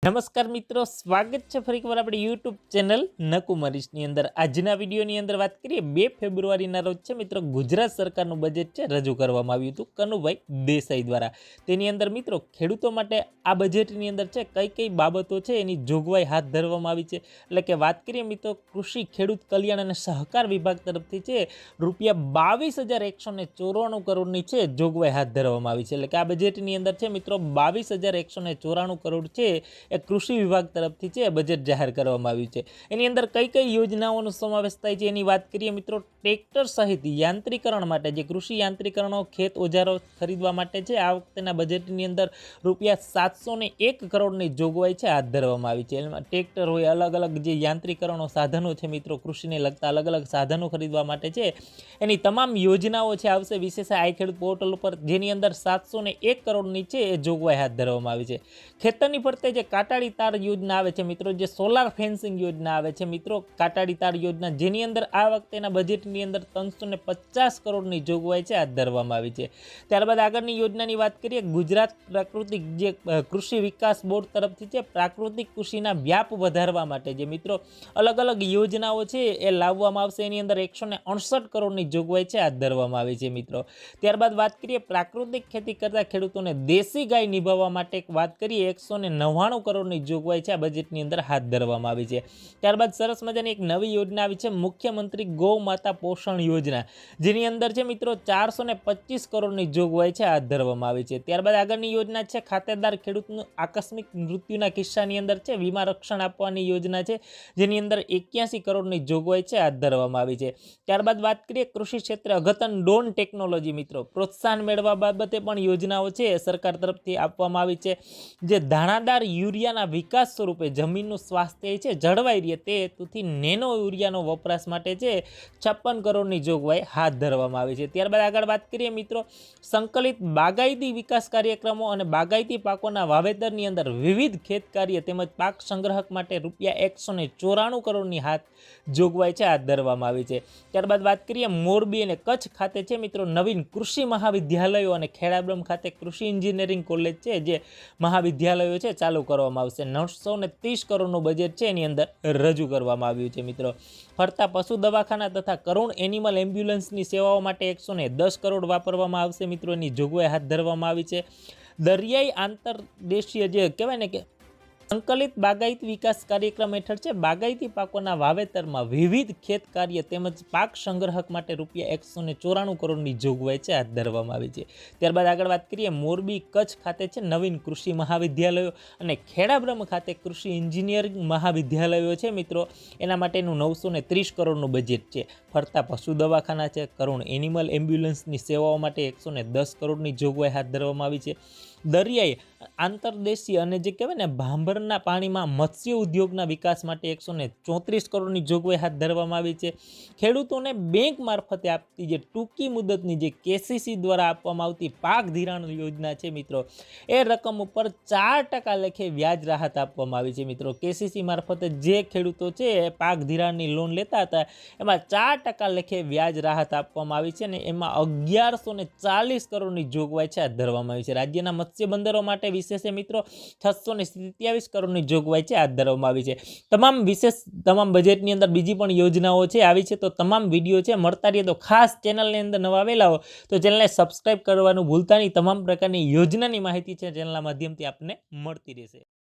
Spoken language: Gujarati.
નમસ્કાર મિત્રો, સ્વાગત છે ફરી એકવાર આપણી યુટ્યુબ ચેનલ નકુમરીશની અંદર। આજના વિડીયોની અંદર વાત કરીએ 2 ફેબ્રુઆરીના રોજ છે મિત્રો ગુજરાત સરકારનું બજેટ છે રજૂ કરવામાં આવ્યું હતું કનુભાઈ દેસાઈ દ્વારા। તેની અંદર મિત્રો ખેડૂતો માટે આ બજેટની અંદર છે કઈ કઈ બાબતો છે એની જોગવાઈ હાથ ધરવામાં આવી છે। એટલે કે વાત કરીએ મિત્રો કૃષિ ખેડૂત કલ્યાણ અને સહકાર વિભાગ તરફથી છે ₹22,194 કરોડની છે જોગવાઈ હાથ ધરવામાં આવી છે। એટલે કે આ બજેટની અંદર છે મિત્રો 22,194 કરોડ છે કૃષિ વિભાગ તરફથી છે બજેટ જાહેર કરવામાં આવ્યું છે। એની અંદર કઈ કઈ યોજનાઓનો સમાવેશ થાય છે એની વાત કરીએ મિત્રો। ટ્રેક્ટર સહિત યાંત્રીકરણ માટે જે કૃષિ યાંત્રીકરણો ખેત ઓજારો ખરીદવા માટે છે આ વખતેના બજેટની અંદર ₹701 કરોડની જોગવાઈ છે હાથ ધરવામાં આવી છે। એમાં ટ્રેક્ટર હોય, અલગ અલગ જે યાંત્રીકરણો સાધનો છે મિત્રો કૃષિને લગતા અલગ અલગ સાધનો ખરીદવા માટે છે એની તમામ યોજનાઓ છે આવશે વિશેષ આઈ ખેડૂત પોર્ટલ ઉપર, જેની અંદર 701 કરોડની છે એ જોગવાઈ હાથ ધરવામાં આવી છે। ખેતરની ફરતે જે કાટાળી તાર યોજના આવે છે મિત્રો, જે સોલાર ફેન્સિંગ યોજના આવે છે મિત્રો કાટાળી તાર યોજના, જેની અંદર આ વખતેના બજેટની અંદર 350 કરોડની જોગવાઈ છે હાથ ધરવામાં આવી છે। ત્યારબાદ આગળની યોજનાની વાત કરીએ, ગુજરાત પ્રાકૃતિક જે કૃષિ વિકાસ બોર્ડ તરફથી છે પ્રાકૃતિક કૃષિના વ્યાપ વધારવા માટે જે મિત્રો અલગ અલગ યોજનાઓ છે એ લાવવામાં આવશે। એની અંદર 168 કરોડની જોગવાઈ છે હાથ ધરવામાં આવી છે મિત્રો। ત્યારબાદ વાત કરીએ પ્રાકૃતિક ખેતી કરતા ખેડૂતોને દેશી ગાય નિભાવવા માટે વાત કરીએ 199 કરોડની જોગવાઈ છે આ બજેટની અંદર હાથ ધરવામાં આવી છે। ત્યારબાદ સરસ મજાની એક નવી યોજના આવી છે મુખ્યમંત્રી ગૌ માતા પોષણ યોજના, જેની અંદર છે મિત્રો 425 કરોડની જોગવાઈ છે હાથ ધરવામાં આવી છે। ત્યારબાદ આગળની યોજના છે ખાતેદાર ખેડૂતનું આકસ્મિક મૃત્યુના કિસ્સાની અંદર છે વીમા રક્ષણ આપવાની યોજના છે, જેની અંદર 81 કરોડની જોગવાઈ છે હાથ ધરવામાં આવી છે। ત્યારબાદ વાત કરીએ કૃષિ ક્ષેત્રે અઘતન ડ્રોન ટેકનોલોજી મિત્રો પ્રોત્સાહન મેળવવા બાબતે પણ યોજનાઓ છે સરકાર તરફથી આપવામાં આવી છે। જે દાણાદાર યુરિયાના વિકાસ સ્વરૂપે જમીનનું સ્વાસ્થ્ય છે જળવાઈ રહે તે હેતુથી નેનો યુરિયાનો વપરાશ માટે છે 56 કરોડની જોગવાઈ હાથ ધરવામાં આવી છે। ત્યારબાદ આગળ વાત કરીએ મિત્રો સંકલિત બાગાયતી વિકાસ કાર્યક્રમો અને બાગાયતી પાકોના વાવેતરની અંદર વિવિધ ખેત કાર્ય તેમજ પાક સંગ્રહક માટે ₹194 કરોડની જોગવાઈ છે હાથ ધરવામાં આવી છે। ત્યારબાદ વાત કરીએ મોરબી અને કચ્છ ખાતે છે મિત્રો નવીન કૃષિ મહાવિદ્યાલયો અને ખેડાબ્રહ્મ ખાતે કૃષિ એન્જિનિયરિંગ કોલેજ છે જે મહાવિદ્યાલયો છે ચાલુ કરવામાં આવશે। 930 કરોડનું બજેટ છે એની અંદર રજૂ કરવામાં આવ્યું છે મિત્રો। ફરતા પશુ દવાખાના તથા કરુણ એનિમલ એમ્બ્યુલન્સની સેવાઓ માટે 110 કરોડ વાપરવામાં આવશે મિત્રો, એની જોગવાઈ હાથ ધરવામાં આવી છે। દરિયાઈ આંતરદેશીય જે કહેવાય ને કે સંકલિત બાગાયતી વિકાસ કાર્યક્રમ હેઠળ છે બાગાયતી પાકોના વાવેતરમાં વિવિધ ખેત કાર્ય તેમજ પાક સંગ્રહક માટે ₹194 કરોડની જોગવાઈ છે હાથ ધરવામાં આવી છે। ત્યારબાદ આગળ વાત કરીએ મોરબી કચ્છ ખાતે છે નવીન કૃષિ મહાવિદ્યાલયો અને ખેડાબ્રહ્મ ખાતે કૃષિ એન્જિનિયરિંગ મહાવિદ્યાલયો છે મિત્રો, એના માટેનું 930 કરોડનું બજેટ છે। ફરતા પશુ દવાખાના છે, કરુણ એનિમલ એમ્બ્યુલન્સની સેવાઓ માટે 110 કરોડની જોગવાઈ હાથ ધરવામાં આવી છે। દરિયાઈ આંતરદેશીય અને જે કહેવાય ને ભાંભરના પાણીમાં મત્સ્ય ઉદ્યોગના વિકાસ માટે 134 કરોડની જોગવાઈ હાથ ધરવામાં આવી છે। ખેડૂતોને બેંક મારફતે આપતી જે ટૂંકી મુદતની જે કેસીસી દ્વારા આપવામાં આવતી પાક ધિરાણ યોજના છે મિત્રો, એ રકમ ઉપર 4% લેખે વ્યાજ રાહત આપવામાં આવી છે મિત્રો। કેસીસી મારફતે જે ખેડૂતો છે એ પાક ધિરાણની લોન લેતા હતા એમાં 4% લેખે વ્યાજ રાહત આપવામાં આવી છે અને એમાં 1140 કરોડની જોગવાઈ છે હાથ ધરવામાં આવી છે। રાજ્યના મત્સ્ય બંદરો માટે વિશેષ મિત્રો 627 કરોડની જોગવાઈ છે હાથ ધરવામાં આવી છે। તમામ બજેટની અંદર બીજી પણ યોજનાઓ છે આવી છે, તો તમામ વિડીયો છે મળતા રહીએ તો ખાસ ચેનલની અંદર નવા આવેલા હો તો ચેનલને સબસ્ક્રાઇબ કરવાનું ભૂલતા નહીં। તમામ પ્રકારની યોજનાની માહિતી છે ચેનલના માધ્યમથી આપને મળતી રહેશે।